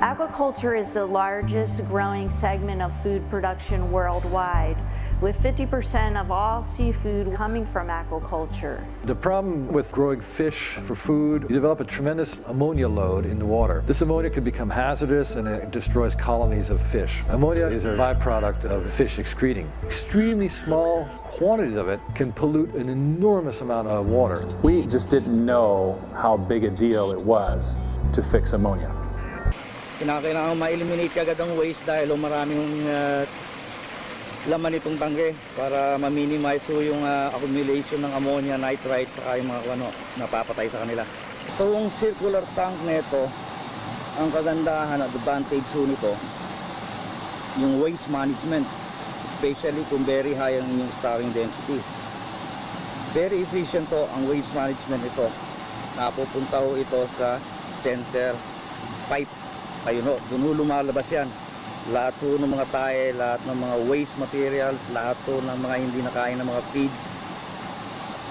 Aquaculture is the largest growing segment of food production worldwide, with 50% of all seafood coming from aquaculture. The problem with growing fish for food, you develop a tremendous ammonia load in the water. This ammonia can become hazardous and it destroys colonies of fish. Ammonia is a byproduct of fish excreting. Extremely small quantities of it can pollute an enormous amount of water. We just didn't know how big a deal it was to fix ammonia. Kailangan ma-eliminate agad ang waste dahil maraming laman itong tangke para ma-minimize yung accumulation ng ammonia, nitrite, saka yung mga napapatay sa kanila. Itong circular tank nito, ang kagandahan at advantage nito, yung waste management, especially kung very high ang inyong stowing density. Very efficient to ang waste management ito. Napupunta ho ito sa center pipe. Ayun ho, doon lumalabas yan. Lahat po ng mga tae, lahat ng mga waste materials, lahat po ng mga hindi nakain ng mga feeds,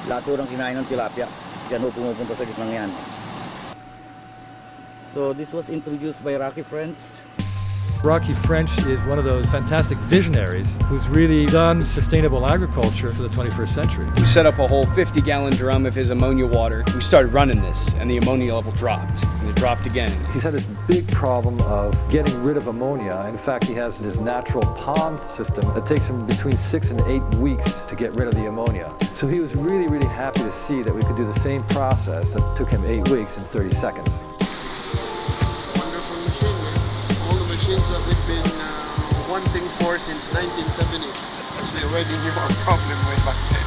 lahat po ng kinain ng tilapia. Yan po pumupunta sa gitnang yan. So this was introduced by Rocky French. Rocky French is one of those fantastic visionaries who's really done sustainable agriculture for the 21st century. We set up a whole 50-gallon drum of his ammonia water. We started running this, and the ammonia level dropped, and it dropped again. He's had this big problem of getting rid of ammonia. In fact, he has this natural pond system that takes him between 6 and 8 weeks to get rid of the ammonia. So he was really, really happy to see that we could do the same process that took him 8 weeks in 30 seconds. That we've been wanting for since 1970. We already knew our problem way back then.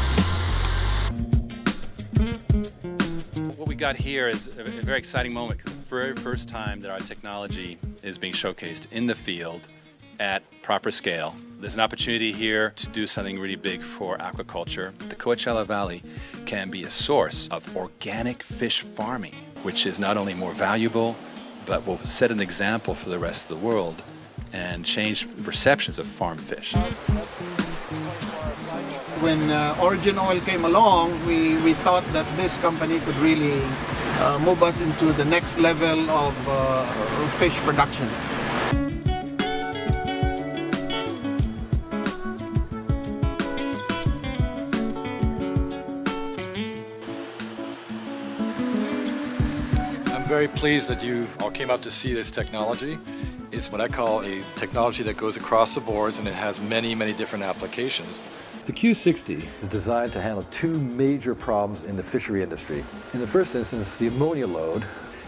What we got here is a very exciting moment because it's the very first time that our technology is being showcased in the field at proper scale. There's an opportunity here to do something really big for aquaculture. The Coachella Valley can be a source of organic fish farming, which is not only more valuable, but will set an example for the rest of the world and change perceptions of farm fish. When Origin Oil came along, we thought that this company could really move us into the next level of fish production. I'm very pleased that you all came out to see this technology. It's what I call a technology that goes across the boards and it has many, many different applications. The Q60 is designed to handle two major problems in the fishery industry. In the first instance, the ammonia load.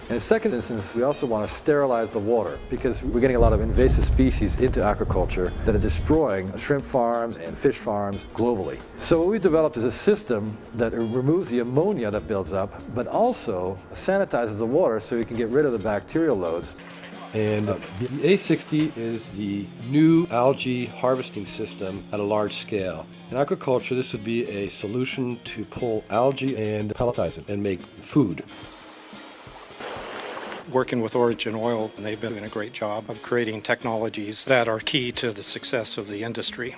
In the second instance, we also want to sterilize the water because we're getting a lot of invasive species into aquaculture that are destroying shrimp farms and fish farms globally. So what we've developed is a system that removes the ammonia that builds up, but also sanitizes the water so you can get rid of the bacterial loads. And the A60 is the new algae harvesting system at a large scale. In aquaculture, this would be a solution to pull algae and pelletize it and make food. Working with Origin Oil, they've been doing a great job of creating technologies that are key to the success of the industry.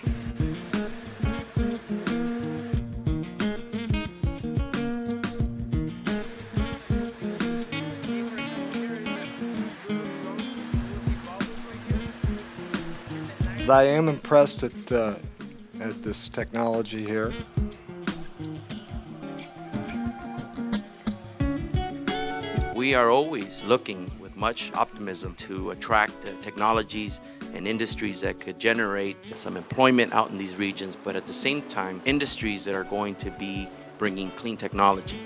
I am impressed at this technology here. We are always looking with much optimism to attract technologies and industries that could generate some employment out in these regions, but at the same time, industries that are going to be bringing clean technology.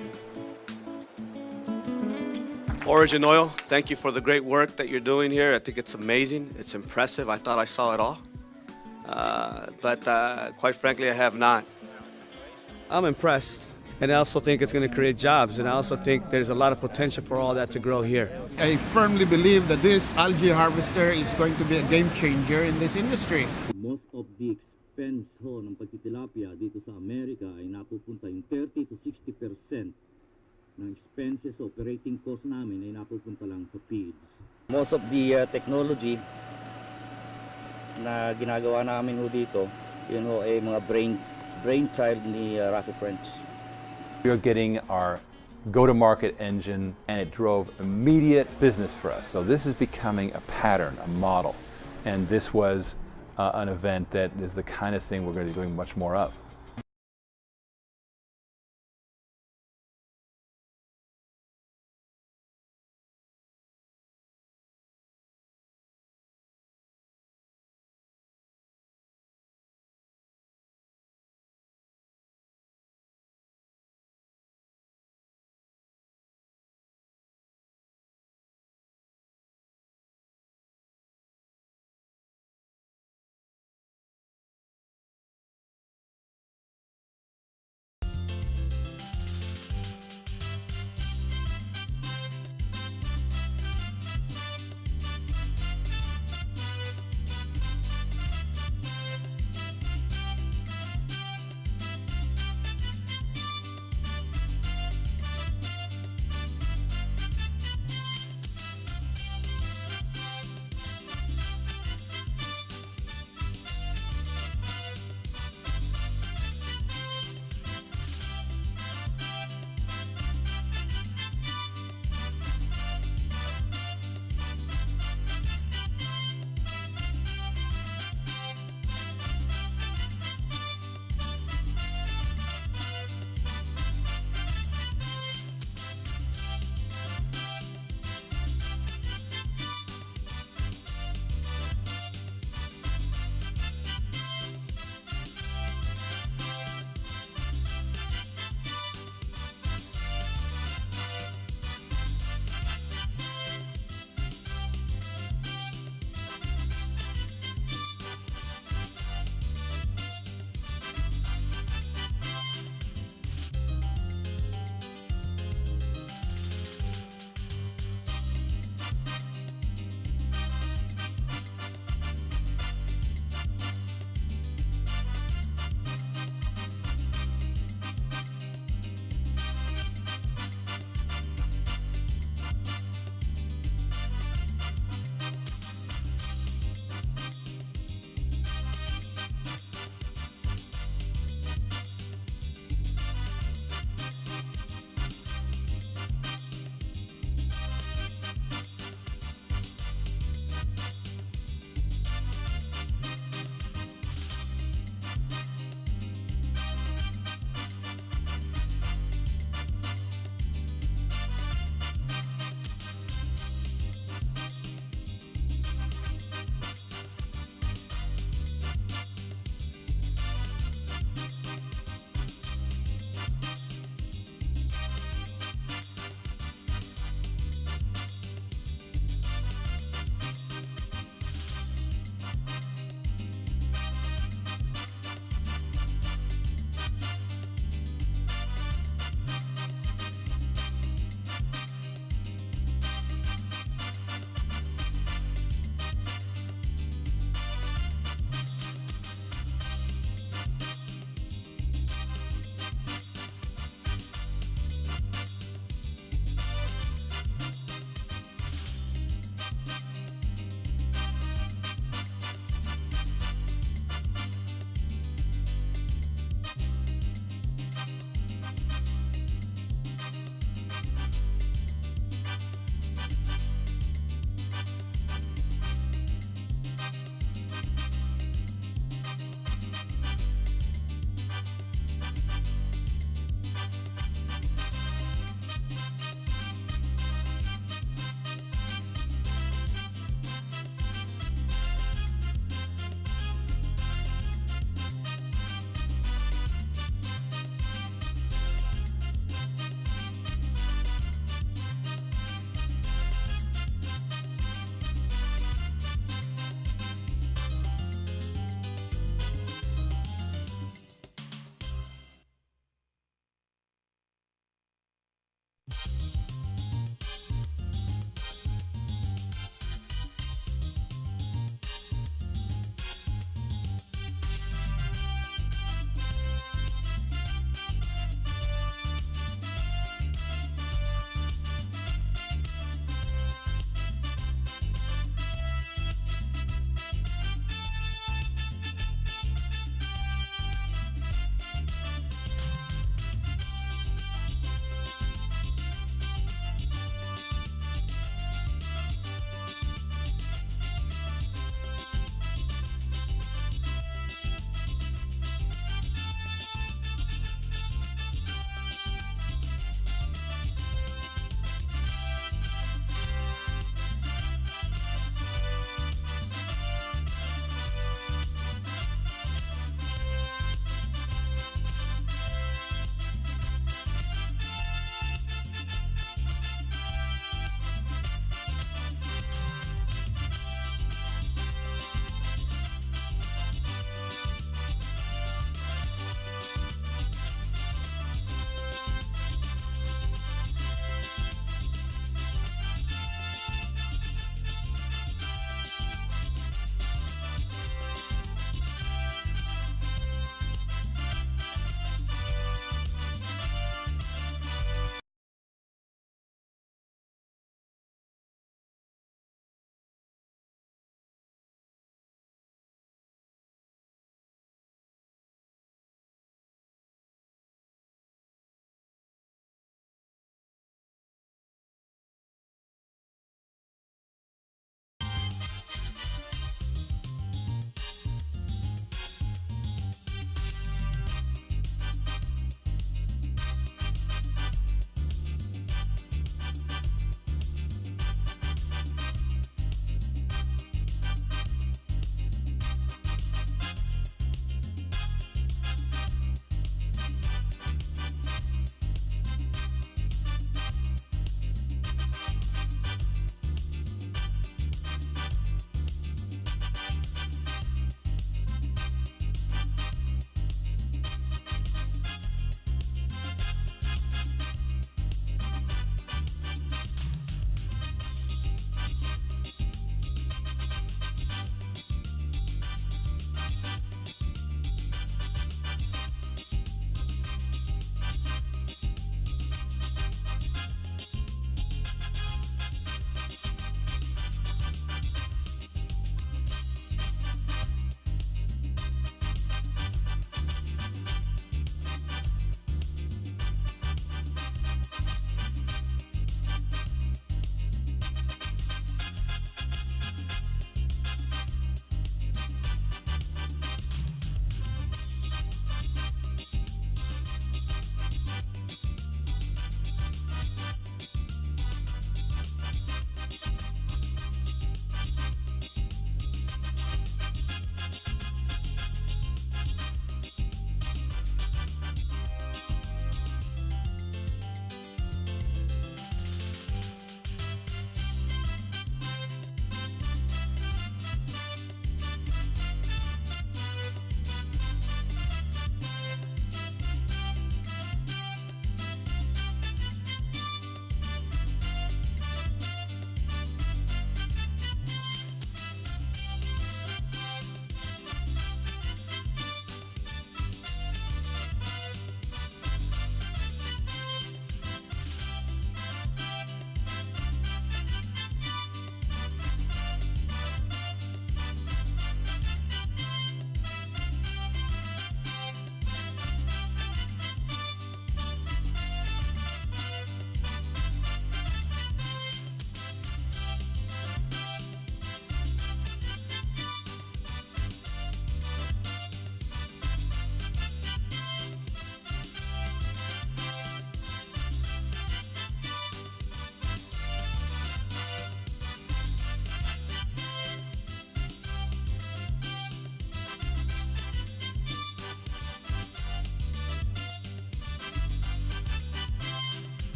Origin Oil, thank you for the great work that you're doing here. I think it's amazing. It's impressive. I thought I saw it all. But quite frankly, I have not. I'm impressed. And I also think it's going to create jobs. And I also think there's a lot of potential for all that to grow here. I firmly believe that this algae harvester is going to be a game changer in this industry. Most of the expense ng pagtitilapia dito sa Amerika ay napupunta yung 30 to 60% ng expenses, operating cost namin ay napupunta lang sa feeds. Most of the technology na ginagawa namin dito, yun ay mga brainchild ni Rocky French. We are getting our go-to-market engine, and it drove immediate business for us. So this is becoming a pattern, a model, and this was an event that is the kind of thing we're going to be doing much more of.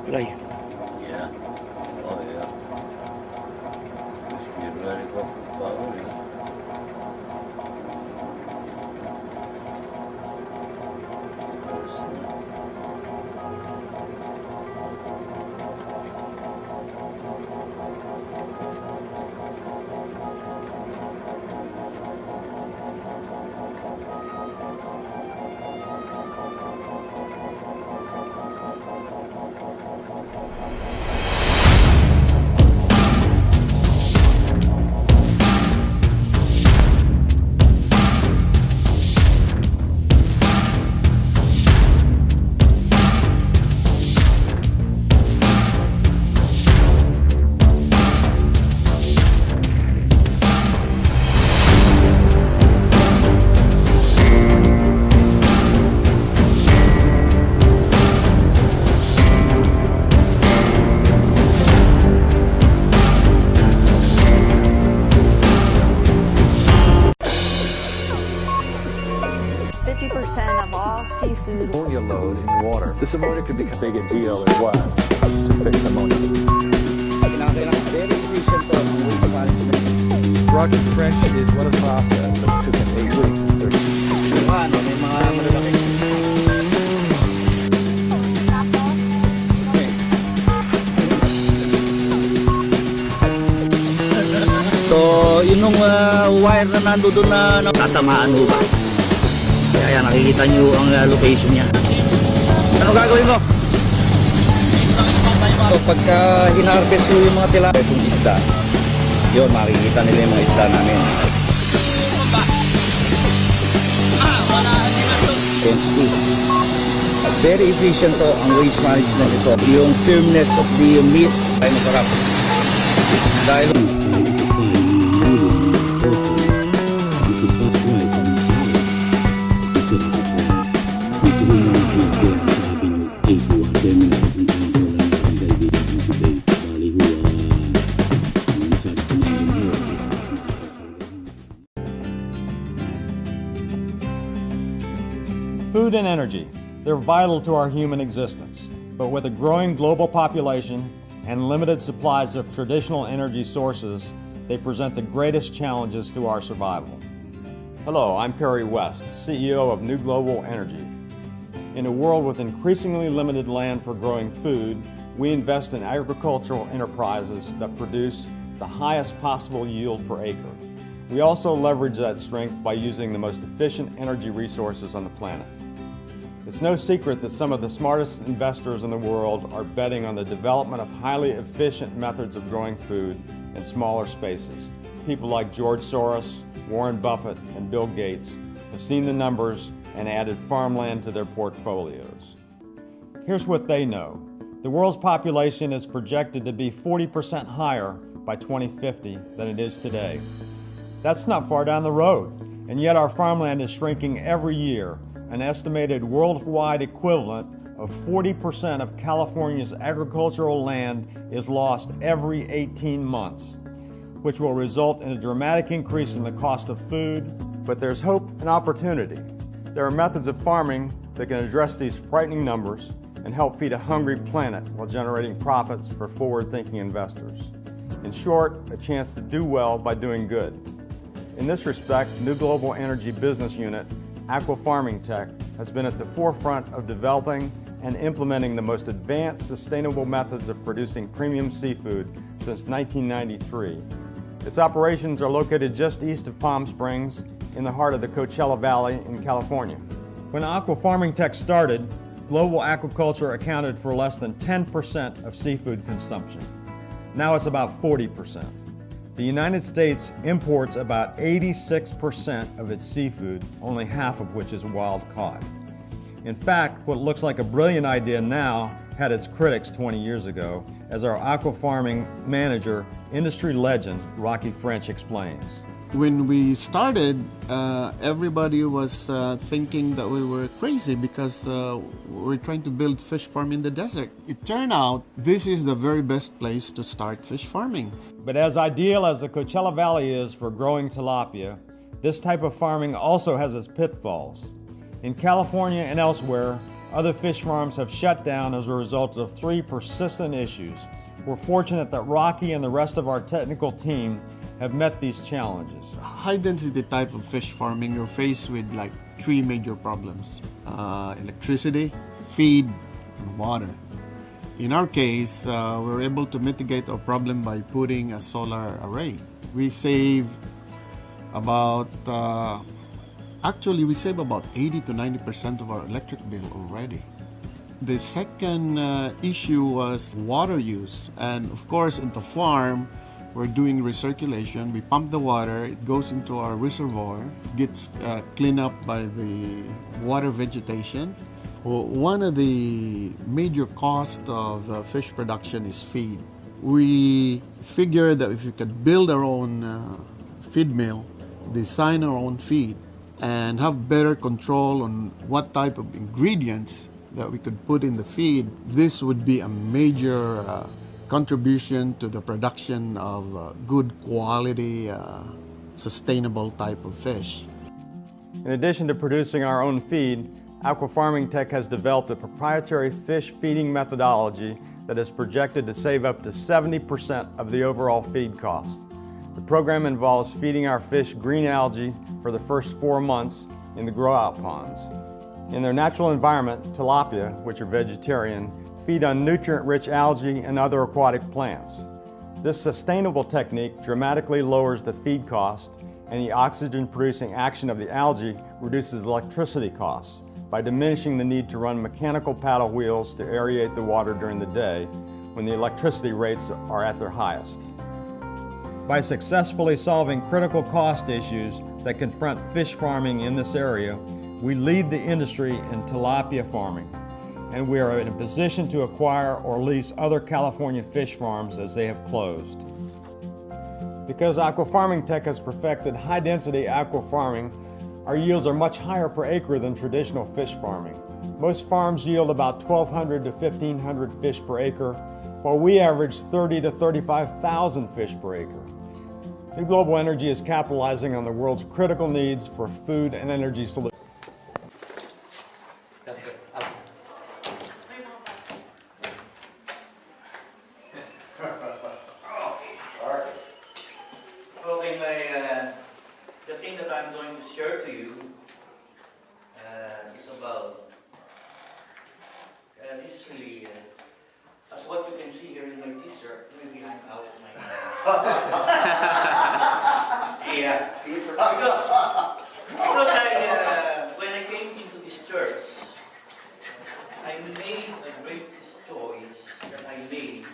Play. Yeah. Oh yeah. Just get ready to go for the bottle, yeah. Ammonia load in water. This ammonia could become big a deal it was to fix ammonia. Rocket French is one of the process that took him 8 weeks and 30 So, yun nung wire na nandoon na tatamaan mo ba? Kaya nakikita nyo ang location niya. Ano gagawin mo? So pagka hinarvest yung mga tilapia itong isda, yun makikita nila yung mga isda namin. Very efficient to ang waste management ito. Yung firmness of the meat ay masarap. Dahil Food and energy, they're vital to our human existence. But with a growing global population and limited supplies of traditional energy sources, they present the greatest challenges to our survival. Hello, I'm Perry West, CEO of New Global Energy. In a world with increasingly limited land for growing food, we invest in agricultural enterprises that produce the highest possible yield per acre. We also leverage that strength by using the most efficient energy resources on the planet. It's no secret that some of the smartest investors in the world are betting on the development of highly efficient methods of growing food in smaller spaces. People like George Soros, Warren Buffett, and Bill Gates have seen the numbers and added farmland to their portfolios. Here's what they know. The world's population is projected to be 40% higher by 2050 than it is today. That's not far down the road, and yet our farmland is shrinking every year. An estimated worldwide equivalent of 40% of California's agricultural land is lost every 18 months, which will result in a dramatic increase in the cost of food. But there's hope and opportunity. There are methods of farming that can address these frightening numbers and help feed a hungry planet while generating profits for forward-thinking investors. In short, a chance to do well by doing good. In this respect, New Global Energy Business Unit Aqua Farming Tech has been at the forefront of developing and implementing the most advanced sustainable methods of producing premium seafood since 1993. Its operations are located just east of Palm Springs in the heart of the Coachella Valley in California. When Aqua Farming Tech started, global aquaculture accounted for less than 10% of seafood consumption. Now it's about 40%. The United States imports about 86% of its seafood, only half of which is wild caught. In fact, what looks like a brilliant idea now had its critics 20 years ago, as our aqua farming manager, industry legend Rocky French explains. When we started, everybody was thinking that we were crazy because we're trying to build fish farm in the desert. It turned out this is the very best place to start fish farming. But as ideal as the Coachella Valley is for growing tilapia, this type of farming also has its pitfalls. In California and elsewhere, other fish farms have shut down as a result of 3 persistent issues. We're fortunate that Rocky and the rest of our technical team have met these challenges. High density type of fish farming, you're faced with like 3 major problems. Electricity, feed, and water. In our case, we were able to mitigate our problem by putting a solar array. We save about, we save about 80 to 90% of our electric bill already. The second issue was water use. And of course, in the farm, we're doing recirculation. We pump the water, it goes into our reservoir, gets cleaned up by the water vegetation. One of the major costs of fish production is feed. We figured that if we could build our own feed mill, design our own feed, and have better control on what type of ingredients that we could put in the feed, this would be a major contribution to the production of good quality, sustainable type of fish. In addition to producing our own feed, Aqua Farming Tech has developed a proprietary fish feeding methodology that is projected to save up to 70% of the overall feed cost. The program involves feeding our fish green algae for the first 4 months in the grow-out ponds. In their natural environment, tilapia, which are vegetarian, feed on nutrient-rich algae and other aquatic plants. This sustainable technique dramatically lowers the feed cost, and the oxygen-producing action of the algae reduces electricity costs by diminishing the need to run mechanical paddle wheels to aerate the water during the day when the electricity rates are at their highest. By successfully solving critical cost issues that confront fish farming in this area, we lead the industry in tilapia farming, and we are in a position to acquire or lease other California fish farms as they have closed. Because Aqua Farming Tech has perfected high-density aqua farming, our yields are much higher per acre than traditional fish farming. Most farms yield about 1,200 to 1,500 fish per acre, while we average 30 to 35,000 fish per acre. New Global Energy is capitalizing on the world's critical needs for food and energy solutions. The thing that I'm going to share to you is about, this is really, as what you can see here in my t-shirt, maybe I'm out of my yeah, because when I came into this church, I made a great choice that I made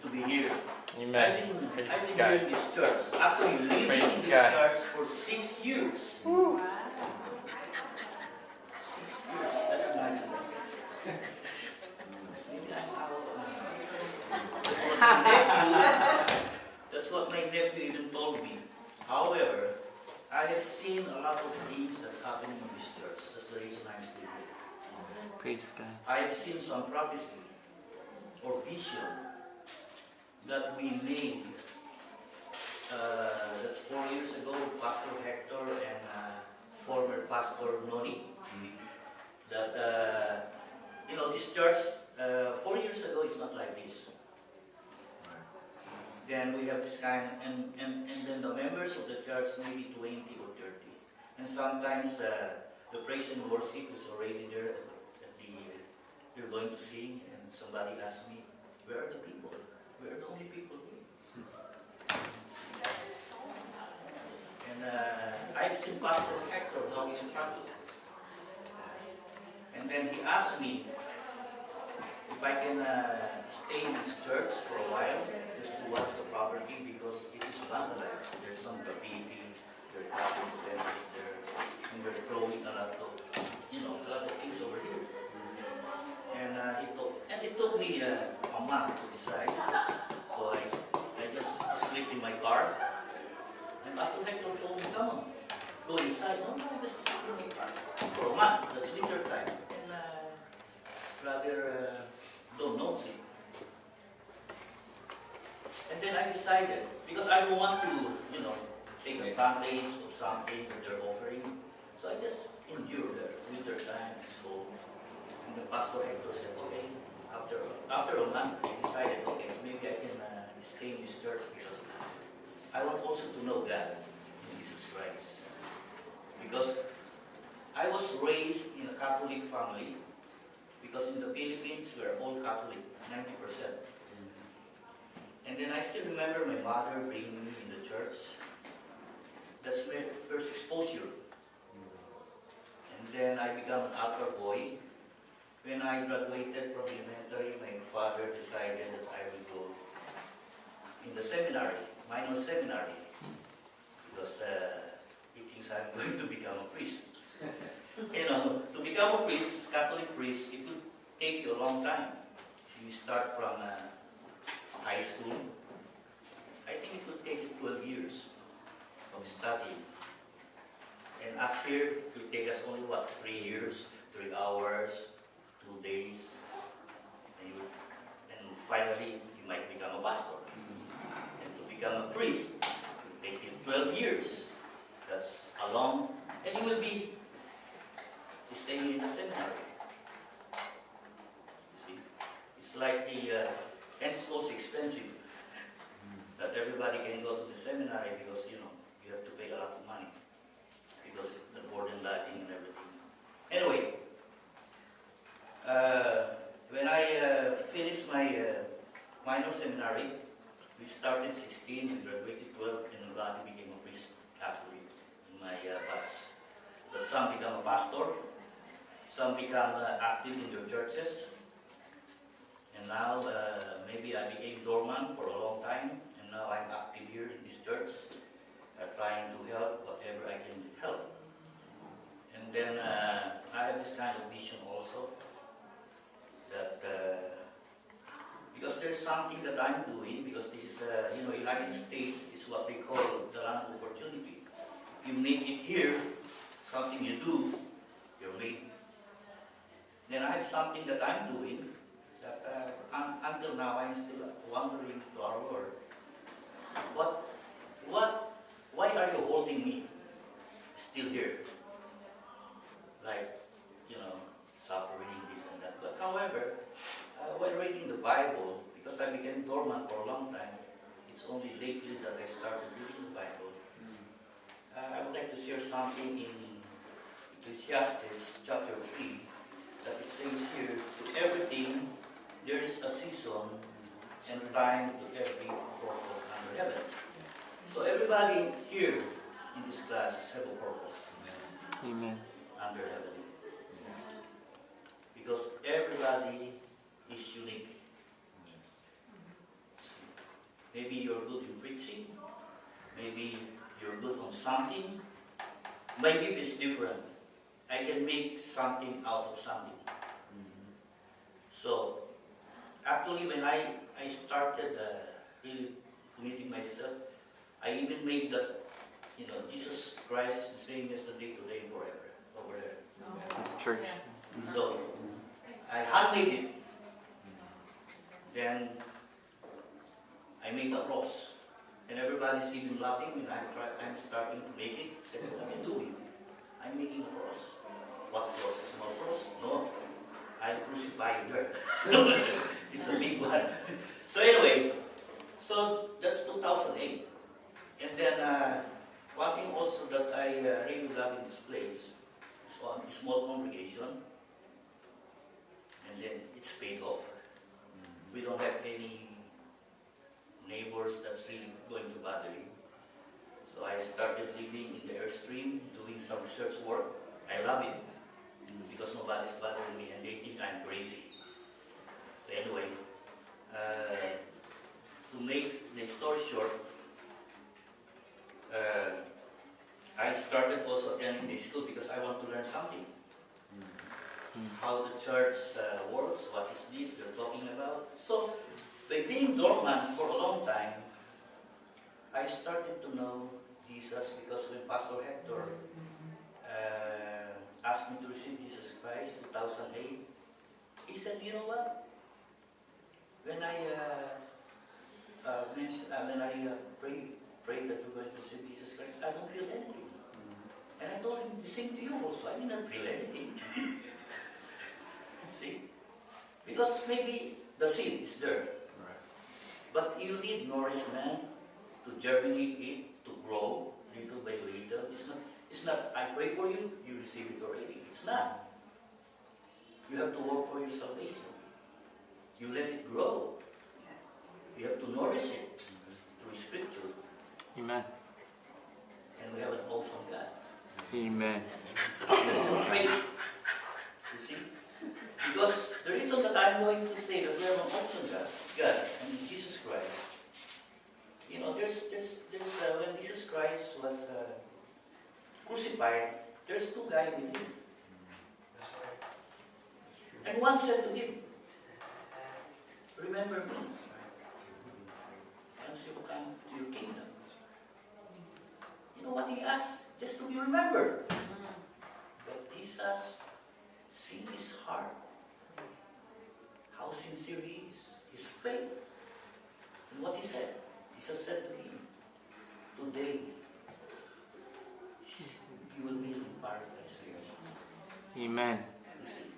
to be here. I've been here in this church. Actually living in this church for 6 years. 6 years, that's not maybe I'm out of my that's what my nephew even told me. However, I have seen a lot of things that's happening in this church. That's the reason I'm still here. Praise God. I have seen some prophecy or vision that we made, that's 4 years ago with Pastor Hector and former Pastor Noni. That, this church, 4 years ago, it's not like this. Then we have this kind, and then the members of the church maybe 20 or 30. And sometimes the praise and worship is already there at they're going to sing, and somebody asked me, where are the people? Where are the only people here? And I've seen Pastor Hector how he struggled. And then he asked me if I can stay in this church for a while, just to watch the property, because it is vandalized. There's some graffiti, there are cutting fences there, and they're throwing a lot of, a lot of things over here. And it took me a month to decide. So I just sleep in my car. And Pastor Hector told me, come on, go inside. No, just sleep in my car. For a month, that's winter time. And rather don't nosy. And then I decided, because I don't want to, take advantage of something that they're offering. So I just endured the winter time, it's cold. And the Pastor Hector said, okay, after a month, I decided, okay, maybe I can stay in this church because I want also to know God in Jesus Christ. Because I was raised in a Catholic family, because in the Philippines, we are all Catholic, 90%. And then I still remember my mother bringing me in the church. That's my first exposure. And then I became an altar boy. When I graduated from elementary, my father decided that I will go in the seminary, minor seminary, because he thinks I'm going to become a priest. To become a priest, Catholic priest, it will take you a long time. If you start from high school, I think it will take you 12 years of studying. And us here, it will take us only, 3 years, 3 hours, 2 days, and finally you might become a pastor. And to become a priest, it will take you 12 years. That's a long, and you will be staying in the seminary. You see, it's like and it's also expensive. That everybody can go to the seminary because you have to pay a lot of money because the board and lodging and everything. Anyway. When I finished my minor seminary, we started 16, we graduated 12, and nobody became a priest actually in my batch. But some become a pastor, some become active in their churches, and now maybe I became doorman for a long time, and now I'm active here in this church, trying to help whatever I can help. And then I have this kind of vision also, that because there's something that I'm doing, because this is, United States is what they call the land of opportunity. If you make it here, something you do, you're made. Then I have something that I'm doing that until now I'm still wondering to our Lord, why are you holding me still here? Like, suffering, this and that. But however, while reading the Bible, because I became dormant for a long time, it's only lately that I started reading the Bible. I would like to share something in Ecclesiastes chapter 3, that it says here, to everything there is a season and time to every purpose under heaven. So everybody here in this class have a purpose. Amen. Under heaven. Because everybody is unique. Maybe you're good in preaching, maybe you're good on something. My gift is different. I can make something out of something. So, actually when I started really committing myself, I even made that, Jesus Christ is the same yesterday, today, and forever, over there. Church. So, I handmade it. Then, I made a cross. And everybody's even laughing when I'm starting to make it. Said, what are you doing? I'm making a cross. What cross? A small cross? No. I'll crucify you there. It's a big one. So anyway, so that's 2008. And then one thing also that I really love in this place is on a small congregation. and then it's paid off. We don't have any neighbors that's really going to bother you. So I started living in the Airstream, doing some research work. I love it because nobody's bothering me and they think I'm crazy. So anyway, to make the story short, I started also attending the school because I want to learn something. How the church works, what is this they're talking about. So, by being dormant for a long time, I started to know Jesus because when Pastor Hector asked me to receive Jesus Christ 2008, he said, you know what? When I pray that you're going to receive Jesus Christ, I don't feel anything. And I told him the same to you also. I didn't feel anything. See? Because maybe the seed is there. Right. But you need nourishment to germinate it, to grow little by little. It's not I pray for you, you receive it already. It's not. You have to work for your salvation. You let it grow. You have to nourish it through Scripture. Amen. And we have an awesome God. Amen. You see? Because the reason that I'm going to say that we have an awesome God, and Jesus Christ. You know, there's when Jesus Christ was crucified, there's two guys with him. That's right. And one said to him, remember me once you come to your kingdom. You know what he asked? Just to be remembered. But Jesus see his heart, how sincere he is, his faith. And what he said, Jesus said to him, today you will be in paradise with me. Amen. You see,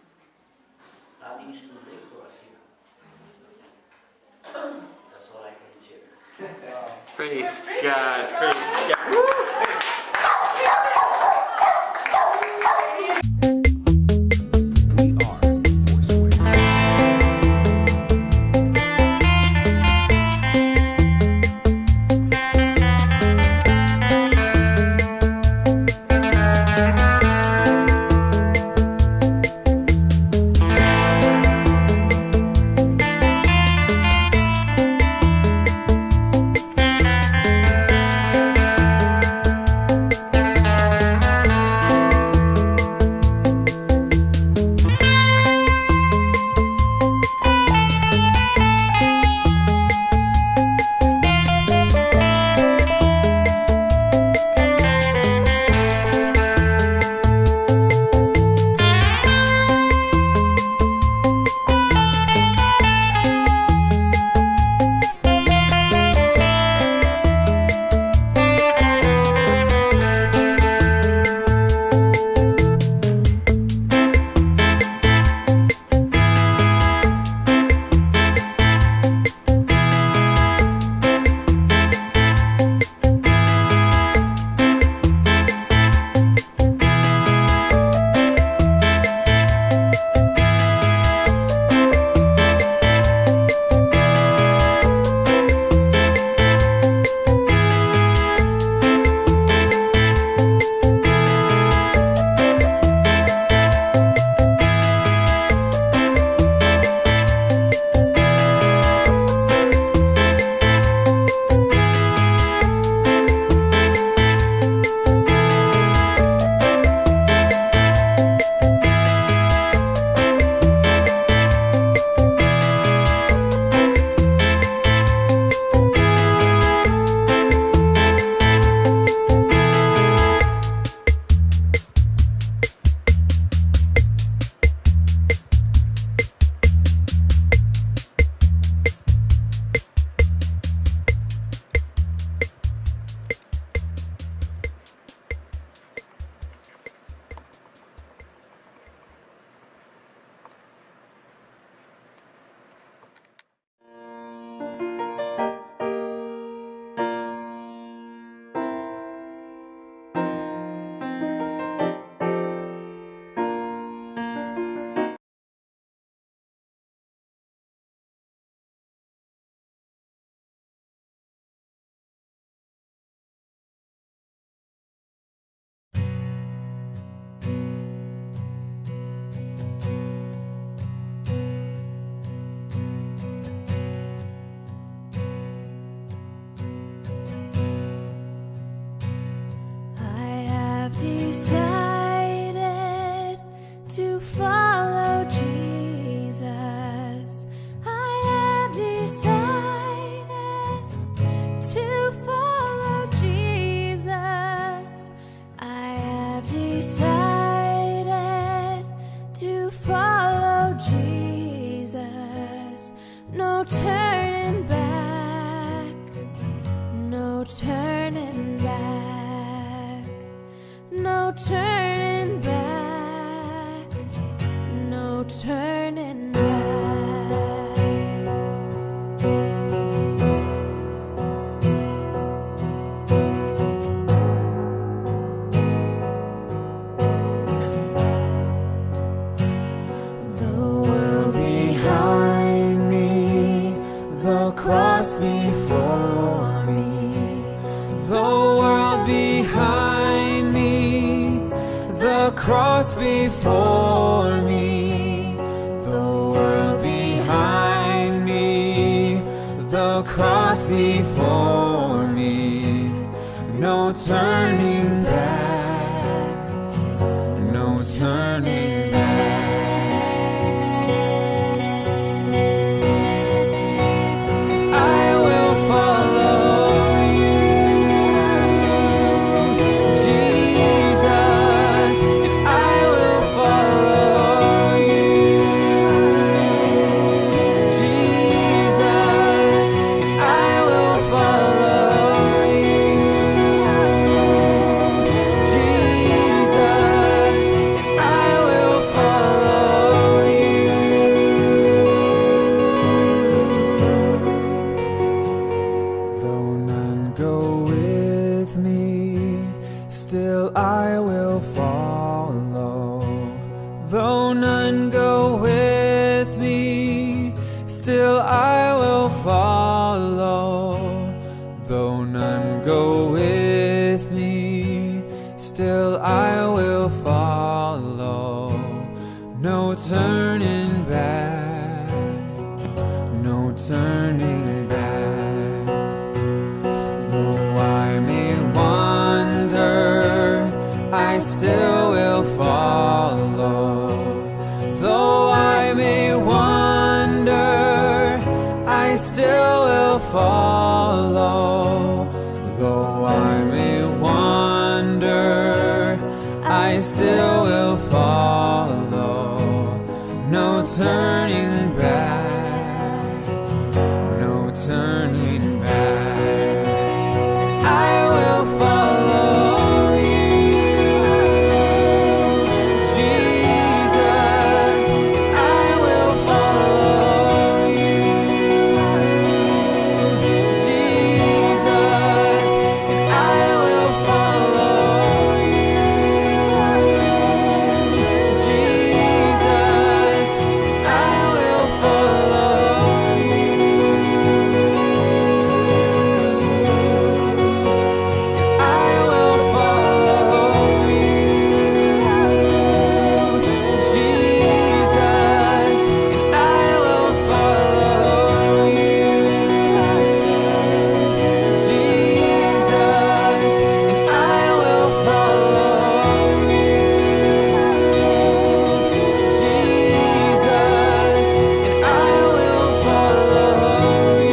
nothing is too late for us here. That's all I can share. Praise God. Praise God. cross before me, the world behind me, the cross before me, no turning back, no turning back. I will follow you, Jesus, and I will follow you, Jesus, I will follow you, Jesus, I will follow you. Though none go with me, still I will follow. Though none go with me, still I will follow. Though none go with me, still I will follow. No turning back, no turning back. Though I may wander, I still will follow. Though I may wander, I still will follow. Though I may wander, I still will follow. No turning back, no turning back. I will follow you, Jesus, I will follow you, Jesus, I will follow you, Jesus, I will follow you. I will follow you, Jesus, and I will follow you, Jesus, and I will follow you, Jesus, and I will follow you.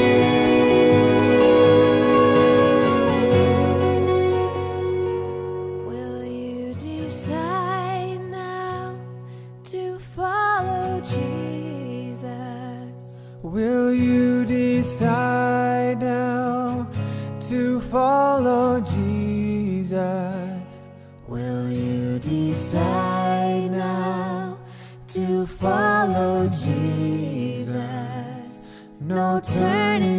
Will you decide now to follow Jesus? Will you decide now to follow Jesus? Will you decide now to follow Jesus? No turning